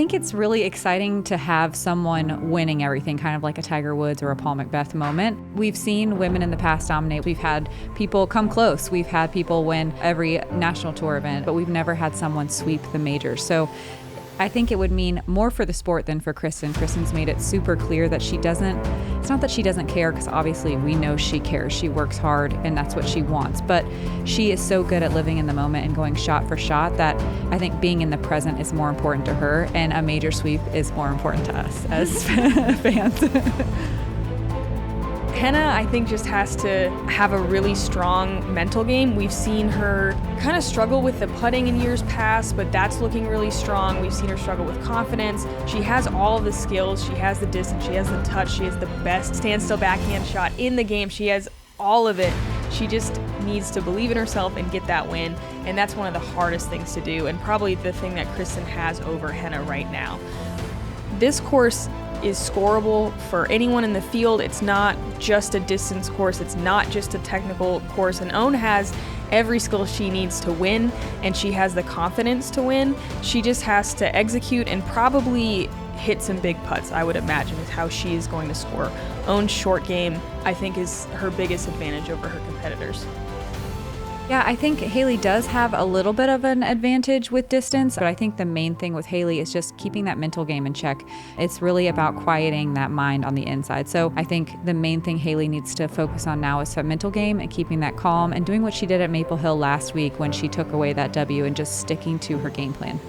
think it's really exciting to have someone winning everything, kind of like a Tiger Woods or a Paul Macbeth moment. We've seen women in the past dominate. We've had people come close. We've had people win every national tour event, but we've never had someone sweep the majors. So I think it would mean more for the sport than for Kristin. Kristin's made it super clear that it's not that she doesn't care, because obviously we know she cares. She works hard and that's what she wants. But she is so good at living in the moment and going shot for shot that I think being in the present is more important to her, and a major sweep is more important to us as fans. Henna, I think, just has to have a really strong mental game. We've seen her kind of struggle with the putting in years past, but that's looking really strong. We've seen her struggle with confidence. She has all of the skills. She has the distance. She has the touch. She has the best standstill backhand shot in the game. She has all of it. She just needs to believe in herself and get that win, and that's one of the hardest things to do, and probably the thing that Kristin has over Henna right now. This course is scoreable for anyone in the field. It's not just a distance course. It's not just a technical course. And Own has every skill she needs to win, and she has the confidence to win. She just has to execute and probably hit some big putts, I would imagine, is how she is going to score. Own's short game, I think, is her biggest advantage over her competitors. Yeah, I think Hailey does have a little bit of an advantage with distance, but I think the main thing with Hailey is just keeping that mental game in check. It's really about quieting that mind on the inside. So I think the main thing Hailey needs to focus on now is that mental game and keeping that calm and doing what she did at Maple Hill last week when she took away that W and just sticking to her game plan.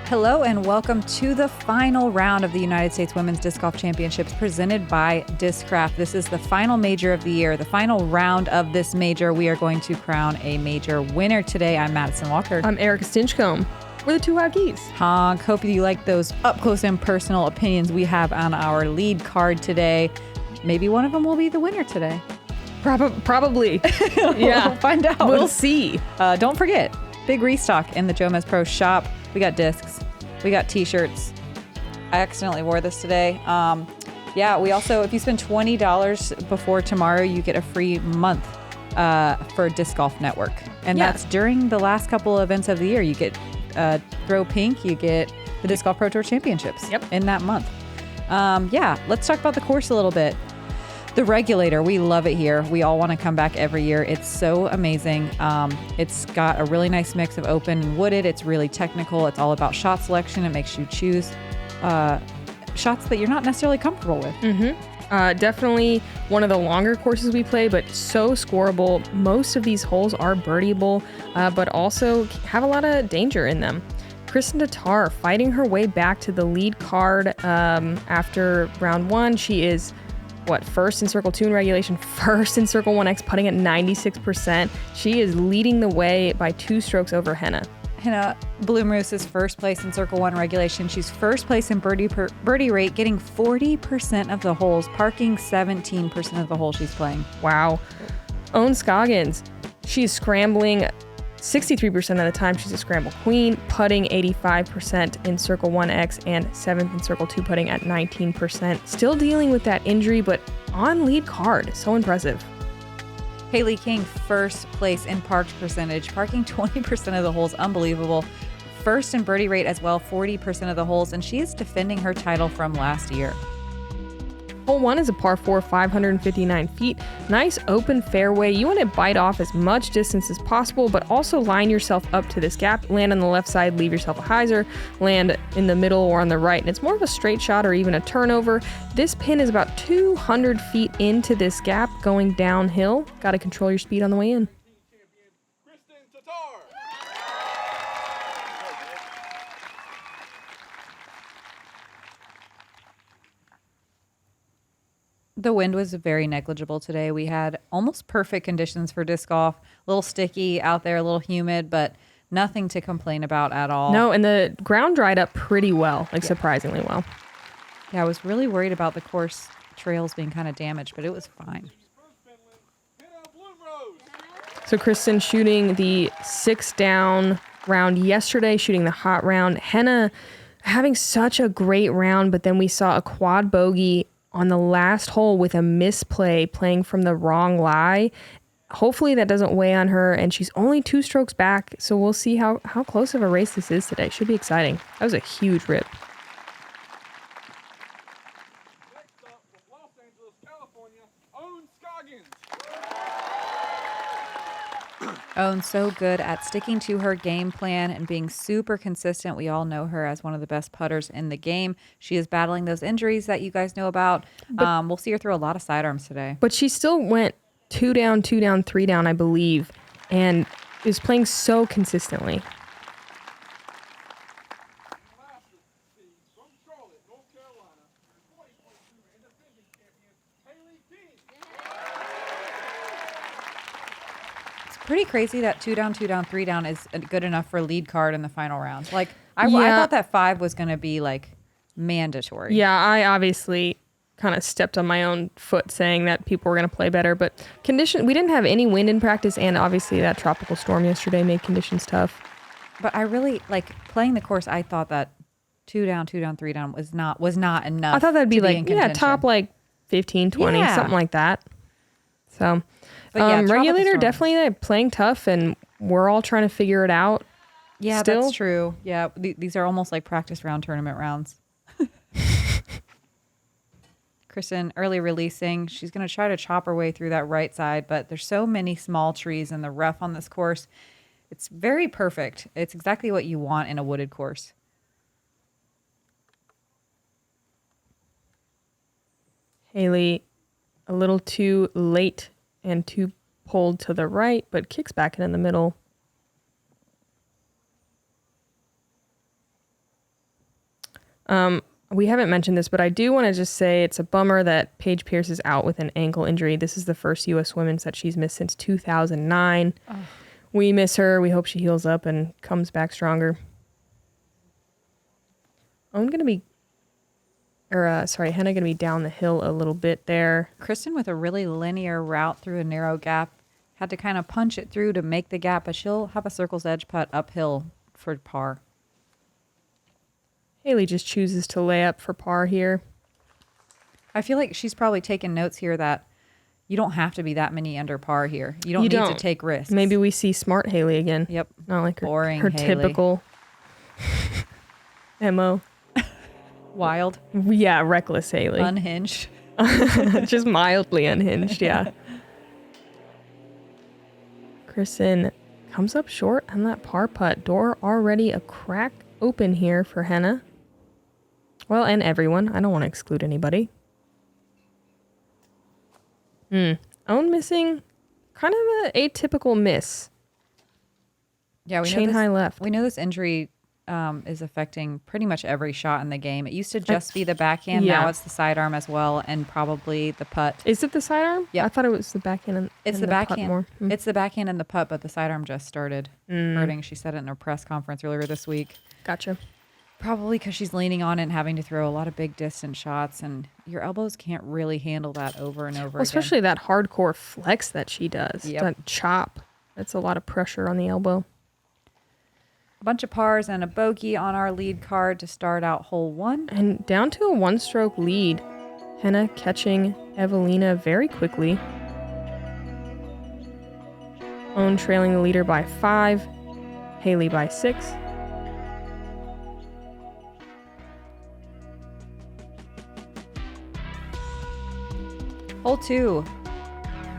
Hello and welcome to the final round of the United States Women's Disc Golf Championships presented by Discraft. This is the final major of the year, the final round of this major. We are going to crown a major winner today. I'm Madison Walker. I'm Erika Stinchcomb. We're the Two Wild Geese. Honk. Hope you like those up close and personal opinions we have on our lead card today. Maybe one of them will be the winner today. Probably. Yeah. We'll find out. We'll see. Don't forget, big restock in the JomezPro shop. We got discs. We got t-shirts. I accidentally wore this today. Yeah, we also, if you spend $20 before tomorrow, you get a free month for Disc Golf Network. And that's during the last couple of events of the year. You get Throw Pink, you get the Disc Golf Pro Tour Championships in that month. Yeah, let's talk about the course a little bit. The Regulator, we love it here. We all want to come back every year. It's so amazing. It's got a really nice mix of open and wooded. It's really technical. It's all about shot selection. It makes you choose shots that you're not necessarily comfortable with. Mm-hmm. Definitely one of the longer courses we play, but so scoreable. Most of these holes are birdieable, but also have a lot of danger in them. Kristin Tattar fighting her way back to the lead card after round one. She is first in Circle 2 in regulation, first in Circle 1X, putting at 96%. She is leading the way by 2 strokes over Henna. Henna Blomroos is first place in Circle 1 regulation. She's first place in birdie rate, getting 40% of the holes, parking 17% of the holes she's playing. Wow. Own Scoggins, she's scrambling 63% of the time. She's a scramble queen, putting 85% in Circle 1X and 7th in Circle 2, putting at 19%. Still dealing with that injury, but on lead card. So impressive. Hailey King, first place in parked percentage, parking 20% of the holes. Unbelievable. First in birdie rate as well, 40% of the holes, and she is defending her title from last year. Hole 1 is a par 4, 559 feet. Nice open fairway. You want to bite off as much distance as possible, but also line yourself up to this gap. Land on the left side, leave yourself a hyzer. Land in the middle or on the right, and it's more of a straight shot or even a turnover. This pin is about 200 feet into this gap going downhill. Got to control your speed on the way in. Kristin Tattar. The wind was very negligible today. We had almost perfect conditions for disc golf. A little sticky out there, a little humid, but nothing to complain about at all. No, and the ground dried up pretty well, surprisingly well. Yeah, I was really worried about the course trails being kind of damaged, but it was fine. So Kristin shooting the 6-down round yesterday, shooting the hot round. Henna having such a great round, but then we saw a quad bogey on the last hole with a misplay, playing from the wrong lie. Hopefully that doesn't weigh on her, and she's only 2 strokes back, so we'll see how close of a race this is today. Should be exciting. That was a huge rip. Next up from Los Angeles, California, Scoggins. Owen's so good at sticking to her game plan and being super consistent. We all know her as one of the best putters in the game. She is battling those injuries that you guys know about. We'll see her throw a lot of sidearms today. But she still went 2 down, 2 down, 3 down, I believe, and is playing so consistently. Last seed from Charlotte, North Carolina, 2022 independent champion, Hailey. It's pretty crazy that 2 down, 2 down, 3 down is good enough for lead card in the final round. Like, I thought that 5 was going to be, like, mandatory. Yeah, I obviously kind of stepped on my own foot saying that people were going to play better, but we didn't have any wind in practice, and obviously that tropical storm yesterday made conditions tough. But I really, like, playing the course, I thought that 2 down, 2 down, 3 down was not enough. I thought that'd be to like, in contention. top like 15, 20, something like that. So, But yeah, tropical Regulator storm. definitely playing tough, and we're all trying to figure it out. Yeah, still. that's true. Yeah, these are almost like practice round tournament rounds. Kristin early releasing. She's going to try to chop her way through that right side, but there's so many small trees in the rough on this course. It's very perfect. It's exactly what you want in a wooded course. Hailey, a little too late and too pulled to the right, but kicks back in the middle. We haven't mentioned this, but I do want to just say it's a bummer that Paige Pierce is out with an ankle injury. This is the first U.S. women's that she's missed since 2009. Oh. We miss her. We hope she heals up and comes back stronger. Henna going to be down the hill a little bit there. Kristin with a really linear route through a narrow gap. Had to kind of punch it through to make the gap, but she'll have a circle's edge putt uphill for par. Hailey just chooses to lay up for par here. I feel like she's probably taken notes here that you don't have to be that many under par here. You don't need to take risks. Maybe we see smart Hailey again. Yep. Not like her, boring her Hailey. typical MO. Wild. Yeah, reckless Hailey. Unhinged. Just mildly unhinged, yeah. Kristin comes up short on that par putt. Door already a crack open here for Henna. Well, and everyone. I don't want to exclude anybody. Owen missing kind of an atypical miss. Yeah, we Chain know this, high left. We know this injury is affecting pretty much every shot in the game. It used to just be the backhand. Yeah. Now it's the sidearm as well, and probably the putt. Is it the sidearm? Yeah. I thought it was the backhand and It's and the putt backhand. more. It's the backhand and the putt, but the sidearm just started hurting. She said it in her press conference earlier this week. Gotcha. Probably because she's leaning on it and having to throw a lot of big distance shots, and your elbows can't really handle that over and over Well, especially that hardcore flex that she does. Yep. That chop. That's a lot of pressure on the elbow. A bunch of pars and a bogey on our lead card to start out hole 1. And down to a 1-stroke lead. Henna catching Evelina very quickly. Owen trailing the leader by 5. Hailey by 6. Hole 2.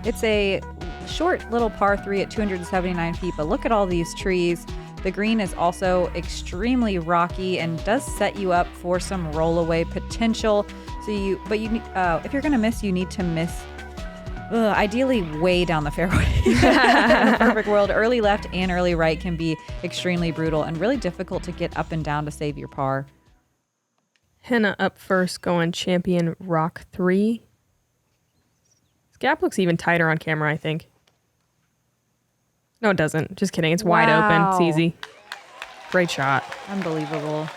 It's a short little par 3 at 279 feet, but look at all these trees. The green is also extremely rocky and does set you up for some rollaway potential. So if you're going to miss, you need to miss ideally way down the fairway. In the perfect world, early left and early right can be extremely brutal and really difficult to get up and down to save your par. Henna up first going champion rock 3. This gap looks even tighter on camera, I think. No, it doesn't. Just kidding. It's wide open. It's easy. Great shot. Unbelievable.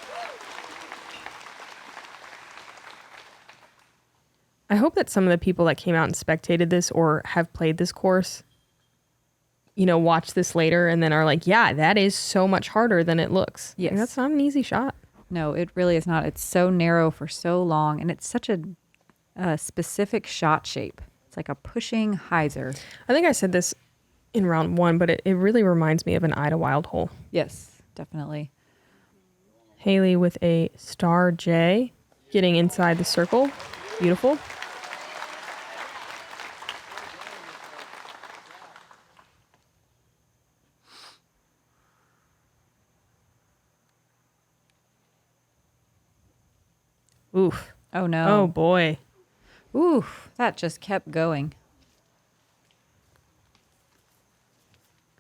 I hope that some of the people that came out and spectated this or have played this course, watch this later and then are like, yeah, that is so much harder than it looks. Yes. Like, that's not an easy shot. No, it really is not. It's so narrow for so long, and it's such a a specific shot shape. It's like a pushing hyzer. I think I said this in round 1, but it really reminds me of an Ida Wild hole. Yes, definitely. Hailey with a star J, getting inside the circle. Beautiful. Oof. Oh, no. Oh, boy. Oof, that just kept going.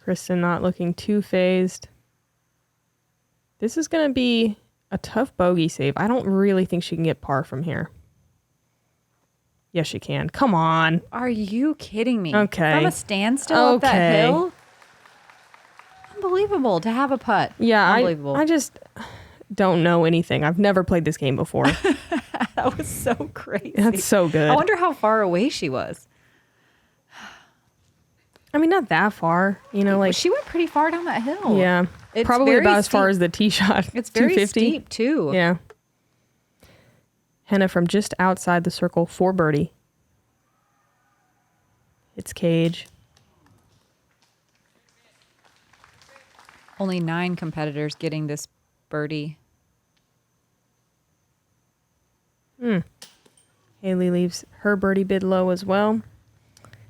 Kristin not looking too phased. This is going to be a tough bogey save. I don't really think she can get par from here. Yes, she can. Come on. Are you kidding me? Okay. From a standstill up that Okay. hill? Unbelievable to have a putt. Yeah, Unbelievable. I just don't know anything. I've never played this game before. That was so crazy. That's so good. I wonder how far away she was. I mean, not that far. You know, like... She went pretty far down that hill. Yeah. It's Probably very about as far steep. as the tee shot. It's very 250. steep, too. Yeah. Henna from just outside the circle for birdie. It's cage. Only 9 competitors getting this birdie. Hailey leaves her birdie bid low as well.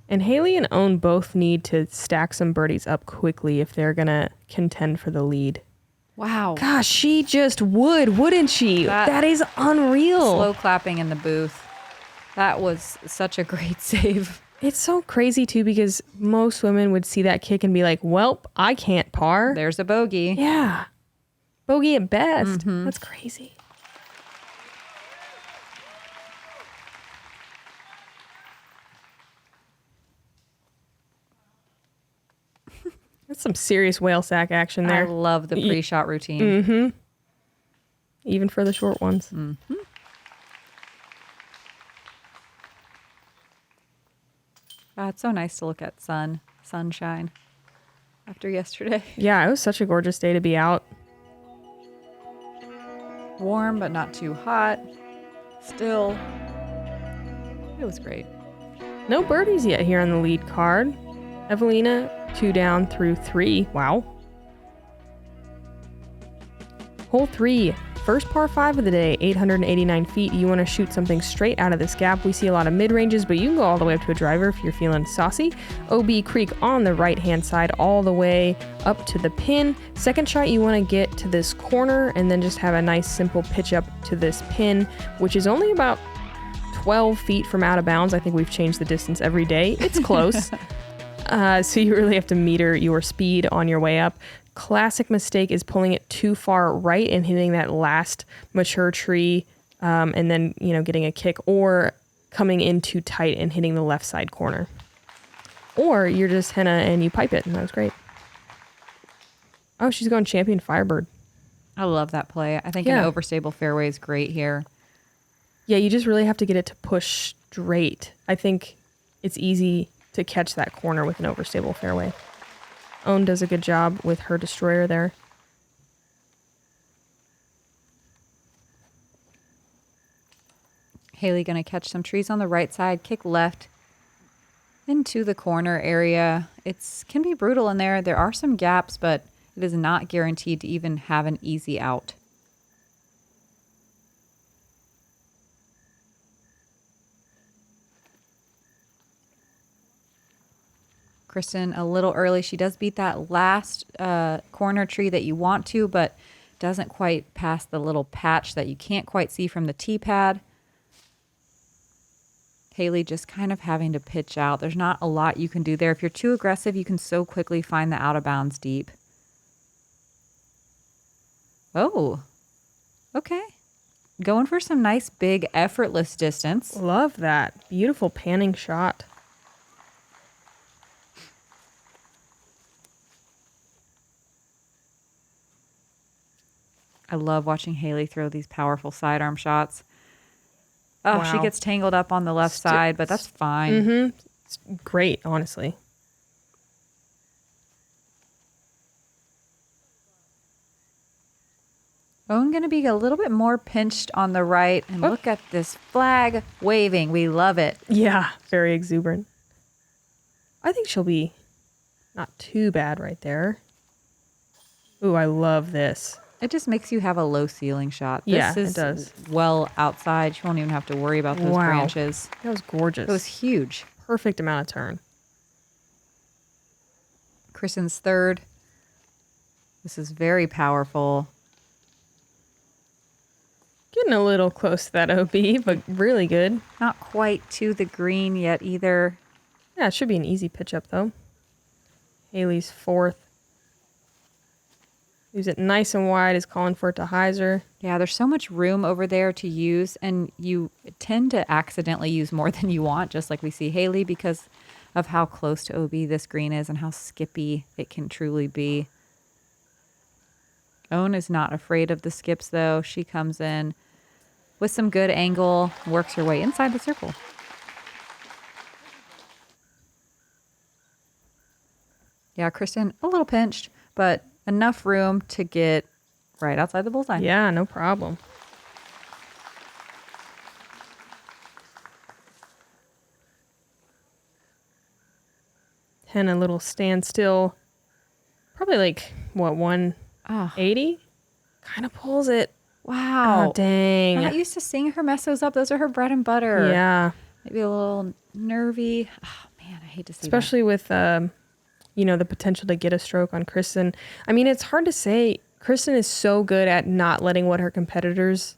And Hailey and Owen both need to stack some birdies up quickly if they're going to contend for the lead. Wow. Gosh, she just would, wouldn't she? That is unreal. Slow clapping in the booth. That was such a great save. It's so crazy, too, because most women would see that kick and be like, welp, I can't par. There's a bogey. Yeah. Bogey at best. That's crazy. That's some serious whale sack action I there. love the pre-shot routine. Mm-hmm. Even for the short ones. Wow, it's so nice to look at sunshine after yesterday. Yeah, it was such a gorgeous day to be out. Warm, but not too hot. Still, it was great. No birdies yet here on the lead card. Evelina, 2 down through 3. Wow. Hole 3, first par 5 of the day, 889 feet. You want to shoot something straight out of this gap. We see a lot of mid-ranges, but you can go all the way up to a driver if you're feeling saucy. OB Creek on the right-hand side, all the way up to the pin. Second shot, you want to get to this corner and then just have a nice simple pitch up to this pin, which is only about 12 feet from out of bounds. I think we've changed the distance every day. It's close. So you really have to meter your speed on your way up. Classic mistake is pulling it too far right and hitting that last mature tree and then, you know, getting a kick, or coming in too tight and hitting the left side corner. Or you're just Henna and you pipe it, and that was great. Oh, she's going Champion Firebird. I love that play. I think Yeah. an overstable fairway is great here. Yeah, you just really have to get it to push straight. I think it's easy to catch that corner with an overstable fairway. Owen does a good job with her destroyer there. Hailey gonna catch some trees on the right side, kick left into the corner area. It's can be brutal in there. There are some gaps, but it is not guaranteed to even have an easy out. Kristin a little early. She does beat that last corner tree that you want to, but doesn't quite pass the little patch that you can't quite see from the tee pad. Hailey just kind of having to pitch out. There's not a lot you can do there. If you're too aggressive, you can so quickly find the out of bounds deep. Oh, okay. Going for some nice, big, effortless distance. Love that. Beautiful panning shot. I love watching Hailey throw these powerful sidearm shots. Oh, she Wow. gets tangled up on the left side, but that's fine. Mm-hmm. It's great, honestly. Owen going to be a little bit more pinched on the right. And look at this flag waving. We love it. Yeah, very exuberant. I think she'll be not too bad right there. Ooh, I love this. It just makes you have a low ceiling shot. Yeah, This is it does. well outside. You won't even have to worry about those branches. That was gorgeous. It was huge. Perfect amount of turn. Kristin's third. This is very powerful. Getting a little close to that OB, but really good. Not quite to the green yet either. Yeah, it should be an easy pitch up though. Hailey's fourth. Leaves it nice and wide, is calling for it to hyzer. Yeah, there's so much room over there to use, and you tend to accidentally use more than you want, just like we see Hailey, because of how close to OB this green is and how skippy it can truly be. Owen is not afraid of the skips, though. She comes in with some good angle, works her way inside the circle. Yeah, Kristin, a little pinched, but enough room to get right outside the bullseye. Yeah, no problem. Henna, a little standstill. Probably like, what, 180? Kind of pulls it. Wow. Oh, dang. Not used to seeing her mess those up. Those are her bread and butter. Yeah. Maybe a little nervy. Oh, man, I hate to see Especially with, you know, the potential to get a stroke on Kristin. I mean, it's hard to say. Kristin is so good at not letting what her competitors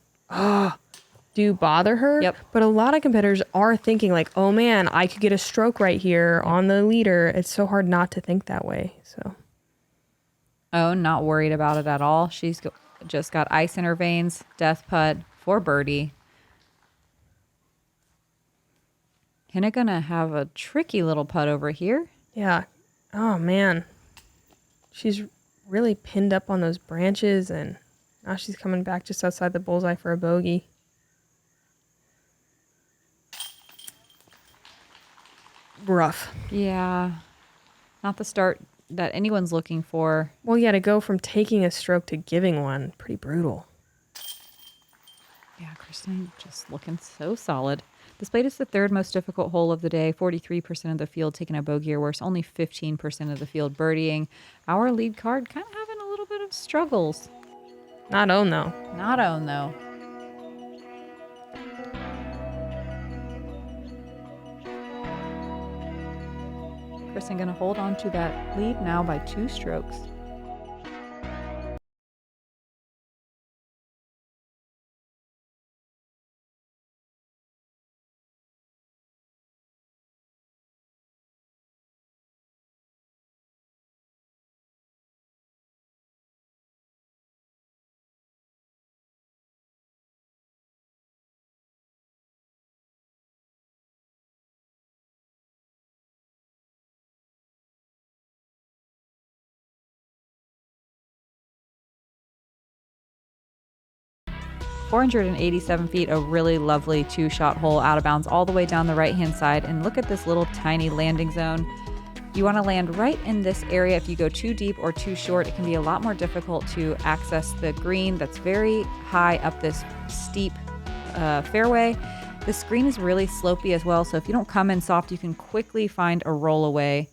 do bother her. Yep. But a lot of competitors are thinking like, oh man, I could get a stroke right here on the leader. It's so hard not to think that way. So. Oh, not worried about it at all. She's just got ice in her veins. Death putt for birdie. Henna gonna have a tricky little putt over here. Yeah. Oh man. She's really pinned up on those branches, and now she's coming back just outside the bullseye for a bogey. Rough. Yeah. Not the start that anyone's looking for. Well, yeah, to go from taking a stroke to giving one, pretty brutal. Yeah, Kristin just looking so solid. This plate is the third most difficult hole of the day. 43% of the field taking a bogey or worse. Only 15% of the field birdieing. Our lead card kind of having a little bit of struggles. Not own, though. Not own, though. Kristin going to hold on to that lead now by 2 strokes. .487 feet, a really lovely 2-shot hole out of bounds all the way down the right-hand side. And look at this little tiny landing zone. You want to land right in this area. If you go too deep or too short, it can be a lot more difficult to access the green that's very high up this steep fairway. This green is really slopey as well, so if you don't come in soft, you can quickly find a roll away.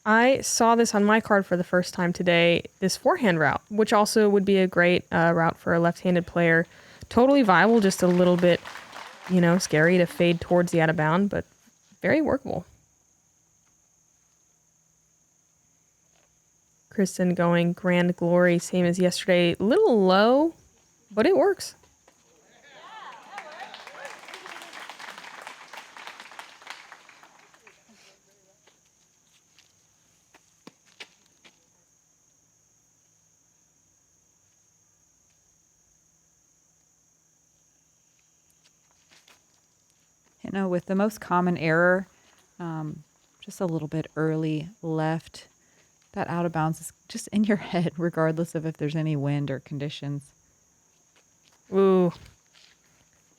I saw this on my card for the first time today, this forehand route, which also would be a great route for a left-handed player. Totally viable, just a little bit, you know, scary to fade towards the out of bound, but very workable. Kristin going Grand Glory, same as yesterday. A little low, but it works. Henna with the most common error, just a little bit early left. That out of bounds is just in your head, regardless of if there's any wind or conditions. Ooh.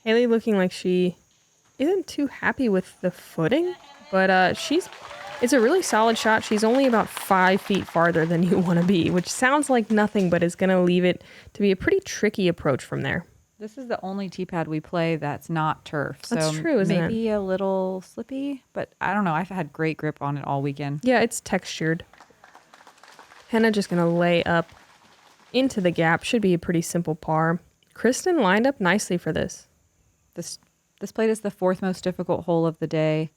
Hailey looking like she isn't too happy with the footing, but it's It's a really solid shot. She's only about 5 feet farther than you want to be, which sounds like nothing, but is going to leave it to be a pretty tricky approach from there. This is the only tee pad we play that's not turf. So That's true, isn't it? maybe a little slippy, but I don't know. I've had great grip on it all weekend. Yeah, it's textured. Henna just going to lay up into the gap. Should be a pretty simple par. Kristin lined up nicely for this. This played is the 4th most difficult hole of the day.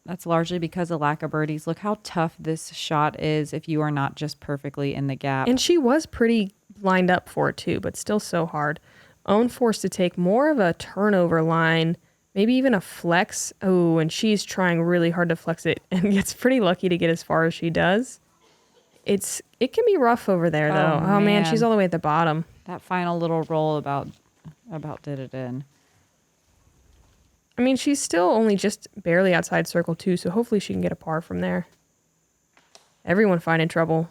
That's largely because of lack of birdies. Look how tough this shot is if you are not just perfectly in the gap. And she was pretty lined up for it too, but still so hard. Own forced to take more of a turnover line, maybe even a flex. Oh, and she's trying really hard to flex it and gets pretty lucky to get as far as she does. It can be rough over there though. Oh man, she's all the way at the bottom. That final little roll about did it in. I mean, she's still only just barely outside circle 2, so hopefully she can get a par from there. Everyone finding trouble.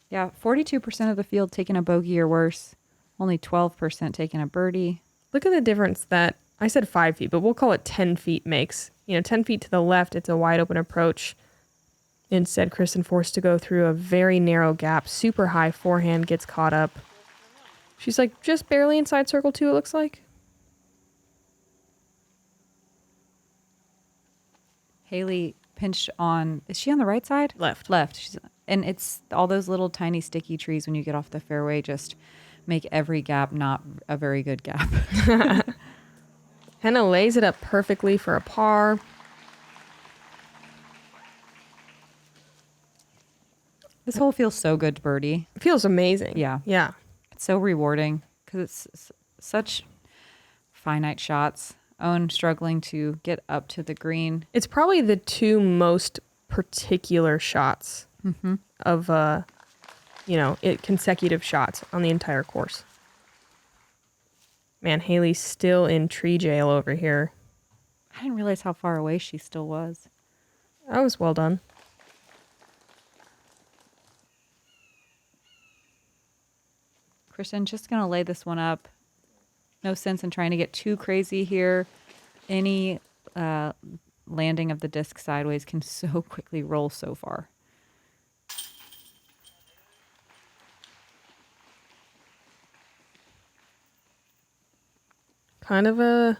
Yeah, 42% of the field taking a bogey or worse. Only 12% taking a birdie. Look at the difference that, I said 5 feet, but we'll call it 10 feet makes. 10 feet to the left, it's a wide open approach. Instead, Kristin forced to go through a very narrow gap. Super high forehand gets caught up. She's like just barely inside circle 2, it looks like. Hailey pinched on, is she on the right side? Left. And it's all those little tiny sticky trees when you get off the fairway just make every gap not a very good gap. Henna lays it up perfectly for a par. This hole feels so good to birdie. It feels amazing. Yeah. Yeah. It's so rewarding because it's such finite shots. Own struggling to get up to the green. It's probably the 2 most particular shots of, consecutive shots on the entire course. Man, Hailey's still in tree jail over here. I didn't realize how far away she still was. That was well done. Kristin just going to lay this one up. No sense in trying to get too crazy here. Any landing of the disc sideways can so quickly roll so far. Kind of a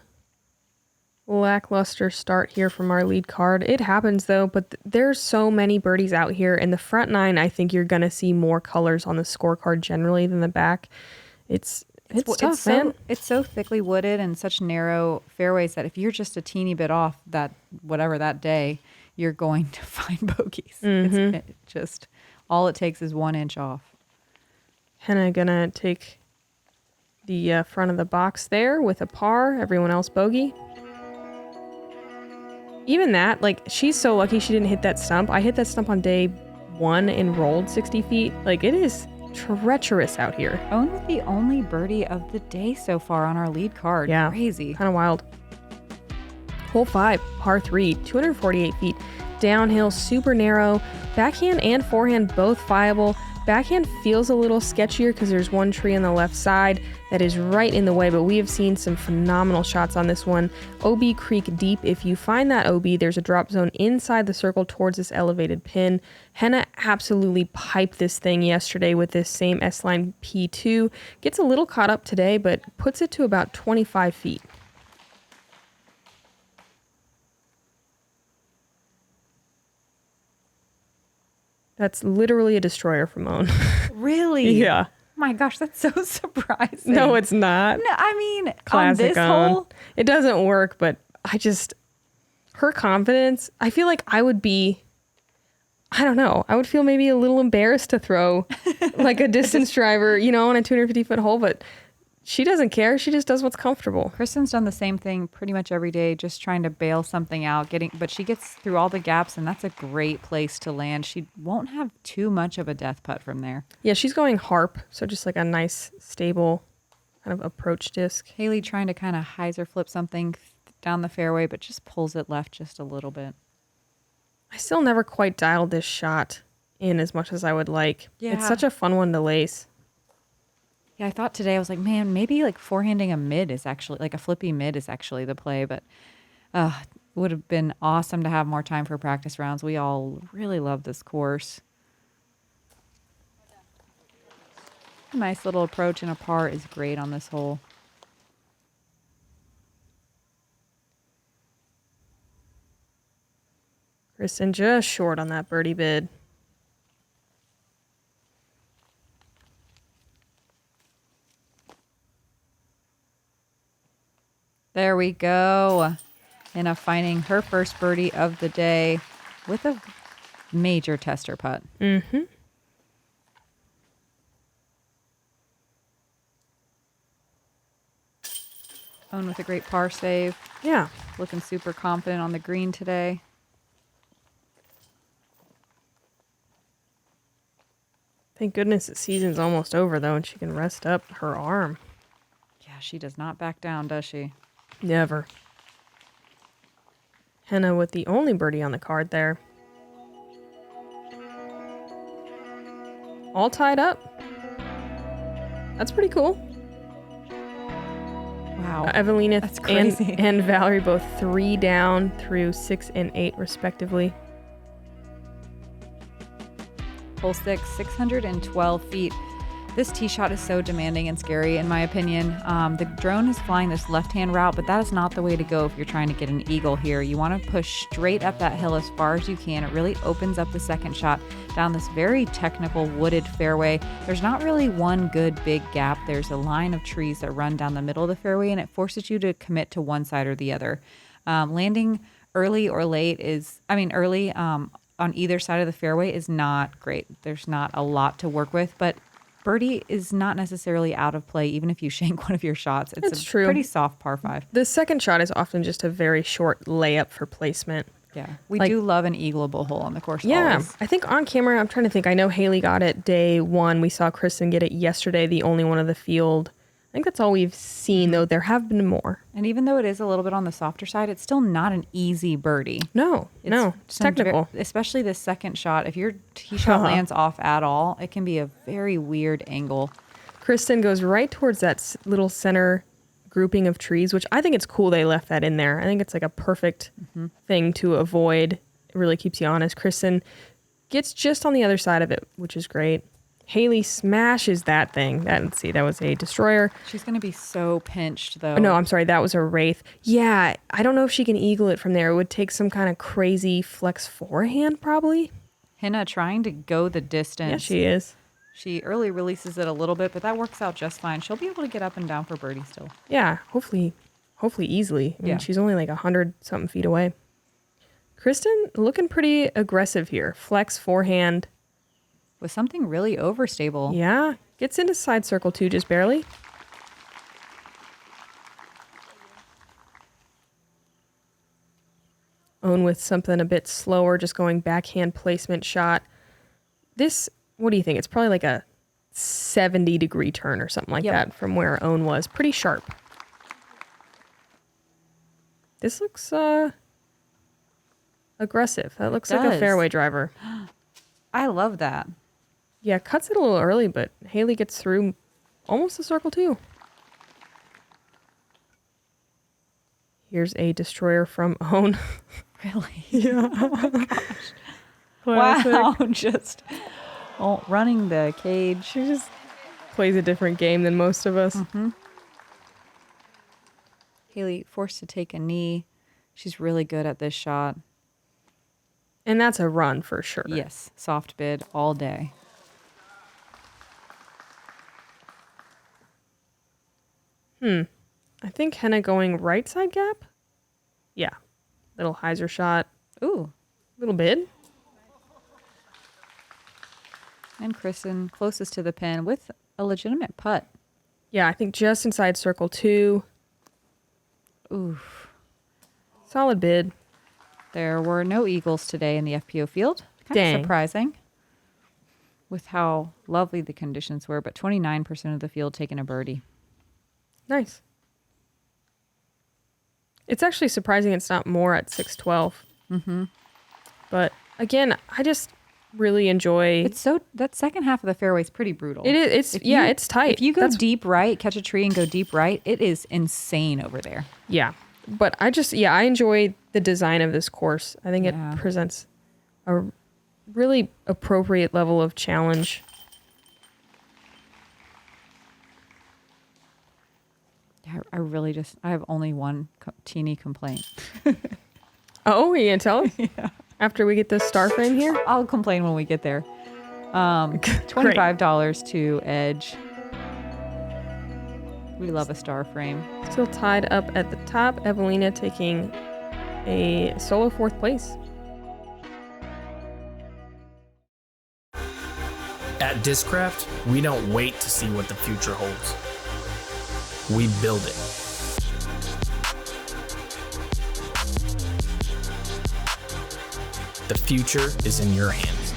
lackluster start here from our lead card. It happens though, but there's so many birdies out here. In the front 9, I think you're going to see more colors on the scorecard generally than the back. It's tough, man. It's so thickly wooded and such narrow fairways that if you're just a teeny bit off that day, you're going to find bogeys. It just all it takes is 1 inch off. Henna gonna take the front of the box there with a par. Everyone else bogey. Even that, like, she's so lucky she didn't hit that stump. I hit that stump on day 1 and rolled 60 feet. Like, it is treacherous out here. Own with the only birdie of the day so far on our lead card. Yeah. Crazy. Kind of wild. Hole 5, par 3, 248 feet. Downhill, super narrow. Backhand and forehand both viable. Backhand feels a little sketchier because there's one tree on the left side that is right in the way, but we have seen some phenomenal shots on this one. OB Creek deep. If you find that OB, there's a drop zone inside the circle towards this elevated pin. Henna absolutely piped this thing yesterday with this same S-Line P2. Gets a little caught up today, but puts it to about 25 feet. That's literally a destroyer from Own. Really? Yeah. My gosh, that's so surprising. No, it's not. No, I mean, Classic on this hole, it doesn't work, but her confidence, I feel like I would be, I don't know, I would feel maybe a little embarrassed to throw like a distance driver, on a 250-foot hole, but she doesn't care. She just does what's comfortable. Kristin's done the same thing pretty much every day, just trying to bail something out, but she gets through all the gaps, and that's a great place to land. She won't have too much of a death putt from there. Yeah, she's going harp, so just like a nice, stable kind of approach disc. Hailey trying to kind of hyzer flip something down the fairway, but just pulls it left just a little bit. I still never quite dialed this shot in as much as I would like. Yeah. It's such a fun one to lace. Yeah, I thought today, I was like, man, maybe like forehanding a mid is actually, like a flippy mid is actually the play, but would have been awesome to have more time for practice rounds. We all really love this course. A nice little approach and a par is great on this hole. Kristin just short on that birdie bid. There we go. Henna finding her first birdie of the day with a major tester putt. Mm-hmm. Owen with a great par save. Yeah. Looking super confident on the green today. Thank goodness the season's almost over, though, and she can rest up her arm. Yeah, she does not back down, does she? Never. Henna with the only birdie on the card there. All tied up. That's pretty cool. Wow. Evelina That's crazy. and Valerie both 3 down through 6 and 8 respectively. Hole 6, 612 feet. This tee shot is so demanding and scary, in my opinion. The drone is flying this left-hand route, but that is not the way to go if you're trying to get an eagle here. You want to push straight up that hill as far as you can. It really opens up the second shot down this very technical wooded fairway. There's not really one good big gap. There's a line of trees that run down the middle of the fairway, and it forces you to commit to one side or the other. Landing early or late early on either side of the fairway is not great. There's not a lot to work with, but birdie is not necessarily out of play, even if you shank one of your shots. It's true. Pretty soft par 5. The second shot is often just a very short layup for placement. Yeah, we do love an eagleable hole on the course. Yeah, always. I think on camera, I'm trying to think. I know Hailey got it day 1. We saw Kristin get it yesterday, the only one of the field. I think that's all we've seen, though. There have been more. And even though it is a little bit on the softer side, it's still not an easy birdie. No, it's technical. Especially the second shot. If your tee shot lands off at all, it can be a very weird angle. Kristin goes right towards that little center grouping of trees, which I think it's cool they left that in there. I think it's like a perfect thing to avoid. It really keeps you honest. Kristin gets just on the other side of it, which is great. Hailey smashes that thing. That was a destroyer. She's going to be so pinched, though. No, I'm sorry. That was a wraith. Yeah, I don't know if she can eagle it from there. It would take some kind of crazy flex forehand, probably. Henna trying to go the distance. Yeah, she is. She early releases it a little bit, but that works out just fine. She'll be able to get up and down for birdie still. Yeah, hopefully easily. I mean, she's only like 100-something feet away. Kristin looking pretty aggressive here. Flex forehand. With something really overstable. Yeah, gets into side circle too, just barely. Own with something a bit slower, just going backhand placement shot. This, what do you think? It's probably like a 70-degree turn or something like that from where Own was. Pretty sharp. This looks aggressive. That looks like a fairway driver. I love that. Yeah, cuts it a little early, but Hailey gets through almost the circle too. Here's a destroyer from Own. Really? Yeah. Wow, just running the cage. She just plays a different game than most of us. Hailey forced to take a knee. She's really good at this shot. And that's a run for sure. Yes, soft bid all day. I think Henna going right side gap. Yeah. Little hyzer shot. Ooh. Little bid. And Kristin closest to the pin with a legitimate putt. Yeah, I think just inside circle 2. Oof. Solid bid. There were no eagles today in the FPO field. Kind of surprising with how lovely the conditions were, but 29% of the field taking a birdie. Nice. It's actually surprising it's not more at 612. But again, I just really enjoy. It's that second half of the fairway is pretty brutal. It is. It's tight. If you go deep right, catch a tree and go deep right, it is insane over there. Yeah. But I enjoy the design of this course. I think it presents a really appropriate level of challenge. I have only one teeny complaint. Oh, you gonna tell us? Yeah. After we get this star frame here? I'll complain when we get there. $25 to Edge. We love a star frame. Still tied up at the top. Evelina taking a solo 4th place. At Discraft, we don't wait to see what the future holds. We build it. The future is in your hands.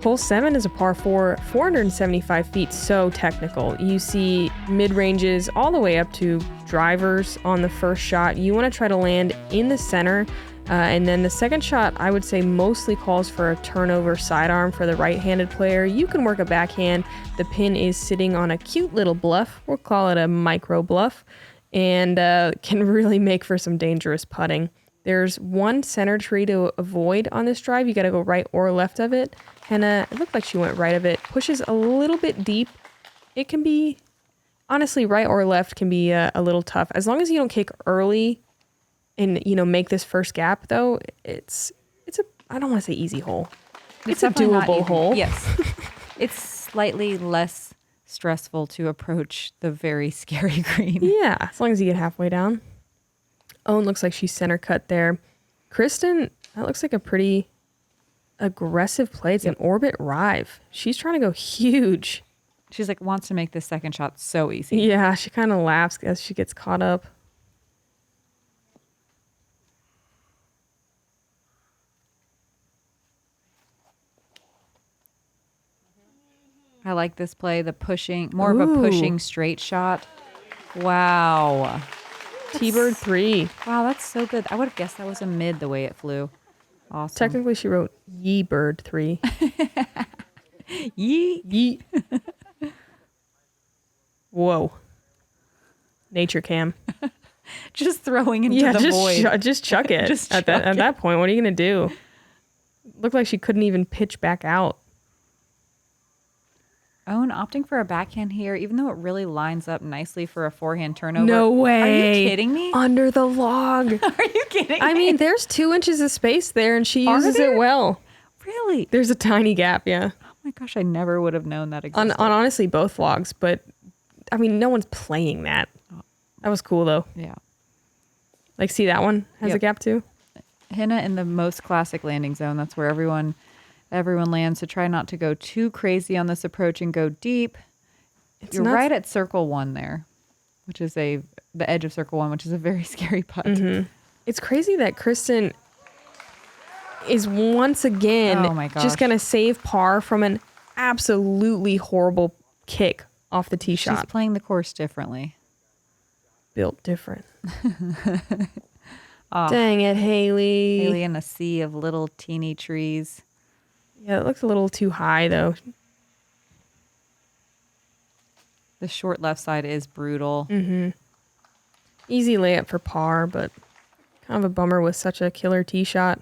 Hole 7 is a par 4, 475 feet, so technical. You see mid-ranges all the way up to drivers on the first shot. You want to try to land in the center, and then the second shot, I would say, mostly calls for a turnover sidearm for the right-handed player. You can work a backhand. The pin is sitting on a cute little bluff. We'll call it a micro bluff, and can really make for some dangerous putting. There's one center tree to avoid on this drive. You got to go right or left of it. Henna, it looked like she went right of it. Pushes a little bit deep. It can be, honestly, right or left can be a little tough. As long as you don't kick early and, make this first gap, though, it's a, I don't want to say easy hole. It's a doable hole. Yes. It's slightly less stressful to approach the very scary green. Yeah, as long as you get halfway down. Owen looks like she's center cut there. Kristin, that looks like a pretty aggressive play. It's an orbit rive. She's trying to go huge. She's like, wants to make this second shot so easy. Yeah, she kind of laughs as she gets caught up. I like this play, the pushing, more of a pushing straight shot. Wow. T-bird 3. Wow, that's so good. I would have guessed that was a mid the way it flew. Awesome. Technically, she wrote Ye-bird 3. Yee. Whoa. Nature cam. Just throwing into the void. Just chuck it. Just at that point, what are you going to do? Looked like she couldn't even pitch back out. Owen opting for a backhand here, even though it really lines up nicely for a forehand turnover. No way. Are you kidding me? Under the log. Are you kidding me? I mean, there's 2 inches of space there, and she uses it well. Really? There's a tiny gap, yeah. Oh my gosh, I never would have known that existed. On honestly both logs, but I mean, no one's playing that. That was cool, though. Yeah. Like, see that one has a gap, too? Henna in the most classic landing zone. That's where everyone lands, so try not to go too crazy on this approach and go deep. You're right at circle 1 there, which is the edge of circle 1, which is a very scary putt. Mm-hmm. It's crazy that Kristin is once again just going to save par from an absolutely horrible kick off the tee shot. She's playing the course differently. Built different. Dang it, Hailey. Hailey in a sea of little teeny trees. Yeah, it looks a little too high, though. The short left side is brutal. Mm-hmm. Easy layup for par, but kind of a bummer with such a killer tee shot.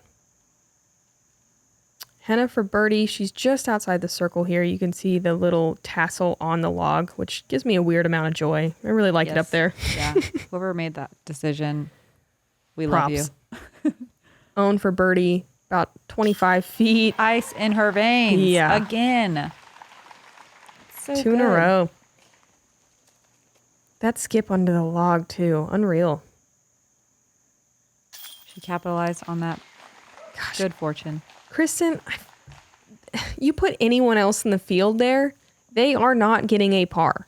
Henna for birdie. She's just outside the circle here. You can see the little tassel on the log, which gives me a weird amount of joy. I really like it up there. Yeah. Whoever made that decision, we Props. love you. Own for birdie. About 25 feet. Ice in her veins. Yeah. Again. So 2 in a row. That skip under the log, too. Unreal. She capitalized on that. Gosh. Good fortune. Kristin, you put anyone else in the field there, they are not getting a par.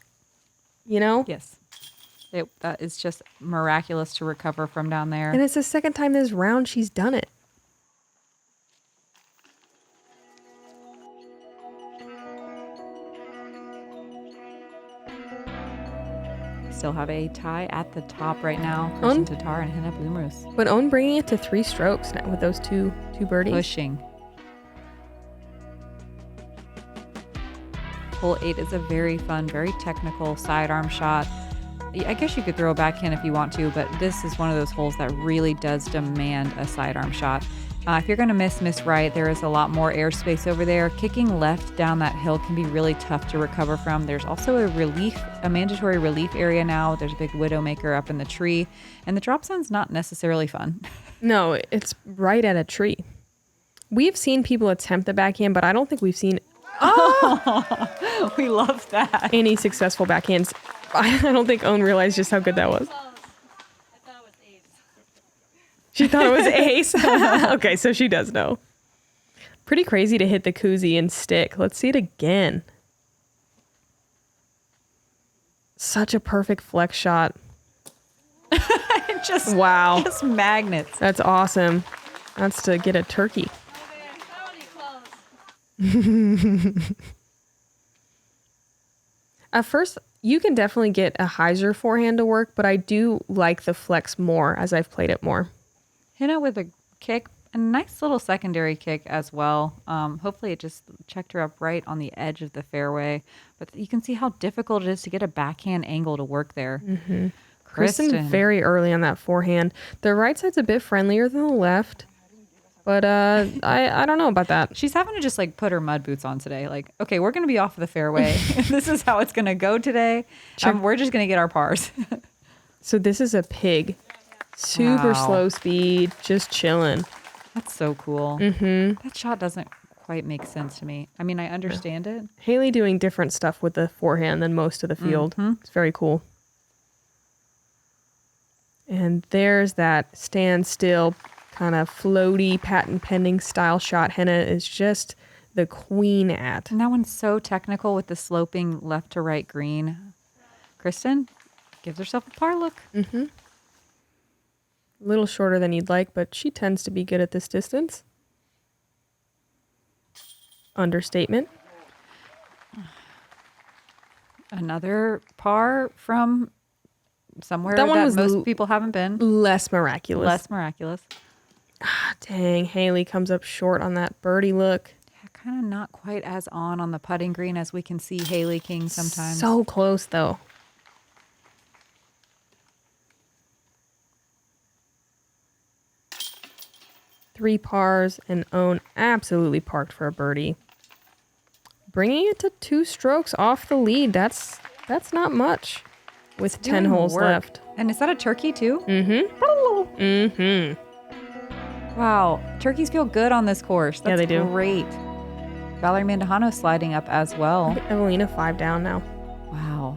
You know? Yes. That is just miraculous to recover from down there. And it's the second time this round she's done it. Still have a tie at the top right now. Kristin Tattar and Henna Blomroos. But Owen bringing it to 3 strokes now with those two birdies. Pushing. Hole 8 is a very fun, very technical sidearm shot. I guess you could throw a backhand if you want to, but this is one of those holes that really does demand a sidearm shot. If you're going to miss right, there is a lot more airspace over there. Kicking left down that hill can be really tough to recover from. There's also a mandatory relief area now. There's a big Widowmaker up in the tree, and the drop zone's not necessarily fun. No, it's right at a tree. We've seen people attempt the backhand, but I don't think we've seen We love that. any successful backhands. I don't think Owen realized just how good that was. She thought it was ace. Okay, so she does know. Pretty crazy to hit the koozie and stick. Let's see it again. Such a perfect flex shot. Wow. Just magnets. That's awesome. That's to get a turkey. At first, you can definitely get a hyzer forehand to work, but I do like the flex more as I've played it more. Henna with a kick, a nice little secondary kick as well. Hopefully it just checked her up right on the edge of the fairway. But you can see how difficult it is to get a backhand angle to work there. Mm-hmm. Kristin very early on that forehand. The right side's a bit friendlier than the left. But I don't know about that. She's having to just like put her mud boots on today. Like, okay, we're going to be off of the fairway. This is how it's going to go today. We're just going to get our pars. So this is a pig. Super slow speed, just chilling. That's so cool. Mm-hmm. That shot doesn't quite make sense to me. I mean, I understand it. Hailey doing different stuff with the forehand than most of the field. Mm-hmm. It's very cool. And there's that standstill, kind of floaty, patent pending style shot Henna is just the queen at. And that one's so technical with the sloping left to right green. Kristin gives herself a par look. Mm-hmm. A little shorter than you'd like, but she tends to be good at this distance. Understatement. Another par from somewhere that that most people haven't been. Less miraculous. Less miraculous. Ah, dang, Hailey comes up short on that birdie look. Yeah, kind of not quite as on the putting green as we can see Hailey King sometimes. So close, though. Three pars and Owen absolutely parked for a birdie. Bringing it to 2 strokes off the lead. That's not much with 10 holes left. And is that a turkey too? Mm-hmm. Mm-hmm. Wow. Turkeys feel good on this course. That's yeah, they do. Great. Valerie Mandujano sliding up as well. Evelina 5 down now. Wow.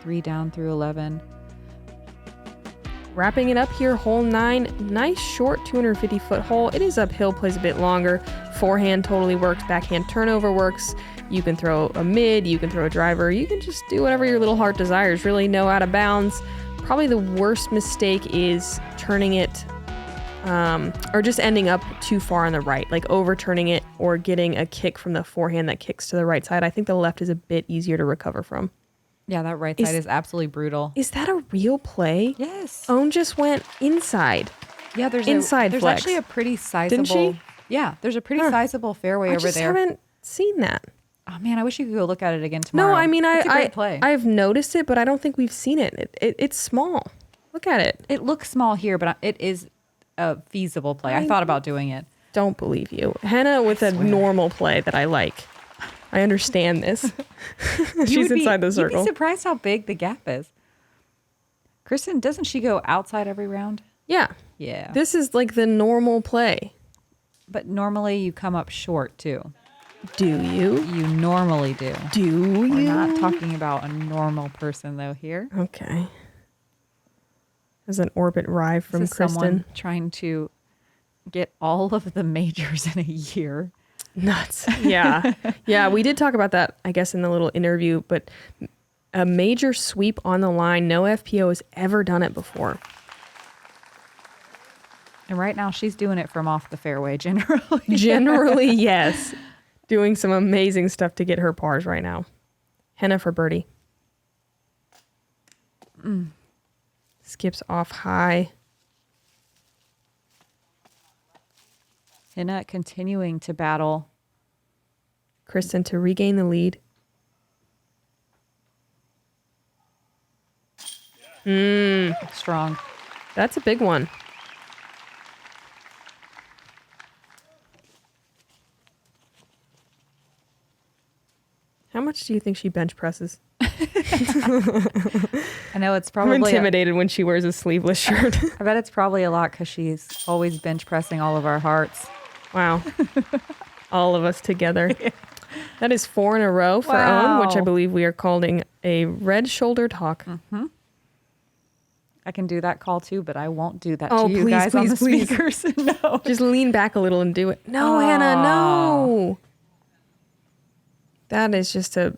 3 down through 11. Wrapping it up here, hole 9. Nice short 250-foot hole. It is uphill, plays a bit longer. Forehand totally works. Backhand turnover works. You can throw a mid. You can throw a driver. You can just do whatever your little heart desires. Really no out of bounds. Probably the worst mistake is turning it or just ending up too far on the right, like overturning it or getting a kick from the forehand that kicks to the right side. I think the left is a bit easier to recover from. Yeah, that right side is absolutely brutal. Is that a real play? Yes. Owen just went inside. Yeah, there's inside there's flex. actually a pretty sizable. Didn't she? Yeah, there's a pretty sizable fairway over there. I just haven't seen that. Oh man, I wish you could go look at it again tomorrow. No, I mean it's a great play. I've noticed it, but I don't think we've seen it. It's small. Look at it. It looks small here, but it is a feasible play. I thought about doing it. Don't believe you. Henna with a normal play that I like. I understand this. She's inside the circle. You'd be surprised how big the gap is. Kristin, doesn't she go outside every round? Yeah. Yeah. This is like the normal play. But normally you come up short too. Do you? You normally do. Do you? We're not talking about a normal person though here. Okay. As an orbit ride from this is Kristin. Someone trying to get all of the majors in a year. Nuts. Yeah. Yeah, we did talk about that, I guess, in the little interview, but a major sweep on the line. No FPO has ever done it before. And right now she's doing it from off the fairway generally. Generally, yes. Doing some amazing stuff to get her pars right now. Henna for birdie. Skips off high. Henna continuing to battle. Kristin to regain the lead. Strong. That's a big one. How much do you think she bench presses? I know it's I'm probably intimidated when she wears a sleeveless shirt. I bet it's probably a lot because she's always bench pressing all of our hearts. Wow. All of us together. Yeah. That is 4 in a row for Wow. Owen, which I believe we are calling a red-shouldered hawk. I can do that call too, but I won't do that Oh, to you please, guys on the please, please. speakers. No. Just lean back a little and do it. No, Hannah, no. That is just a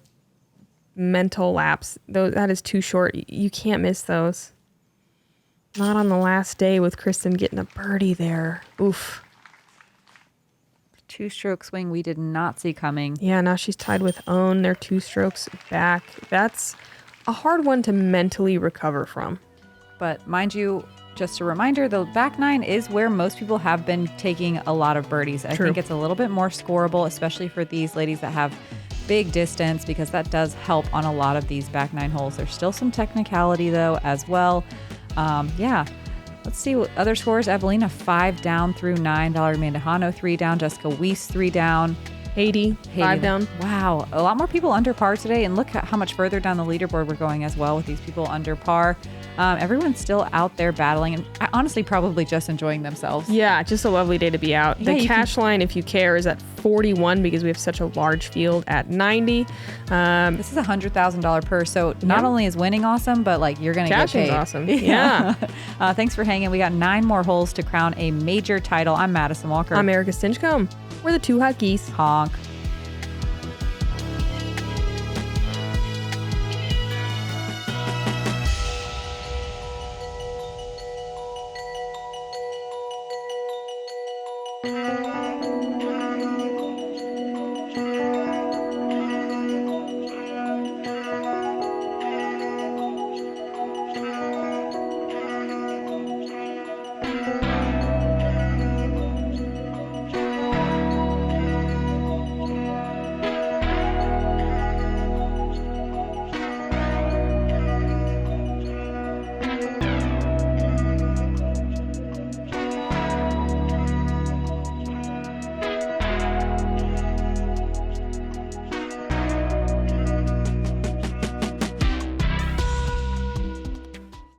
mental lapse. That is too short. You can't miss those. Not on the last day with Kristin getting a birdie there. Oof. 2-stroke swing we did not see coming. Yeah, now she's tied with Owen. They're 2 strokes back. That's a hard one to mentally recover from. But mind you, just a reminder, the back 9 is where most people have been taking a lot of birdies. I think it's a little bit more scoreable, especially for these ladies that have big distance, because that does help on a lot of these back 9 holes. There's still some technicality though as well. Yeah. Let's see what other scores. Evelina 5 down through 9. Valerie Mandajano 3 down. Jessica Weiss 3 down. Hailey 5 down. Wow. A lot more people under par today. And look at how much further down the leaderboard we're going as well with these people under par. Everyone's still out there battling and honestly probably just enjoying themselves. Yeah, just a lovely day to be out. Yeah, The cash line, if you care, is at 41 because we have such a large field at 90. This is a $100,000 purse. So not only is winning awesome, but like you're going to get paid. Cashing's awesome. Yeah. Thanks for hanging. We got 9 more holes to crown a major title. I'm Madison Walker. I'm Erika Stinchcomb. We're the 2 hot geese. Honk.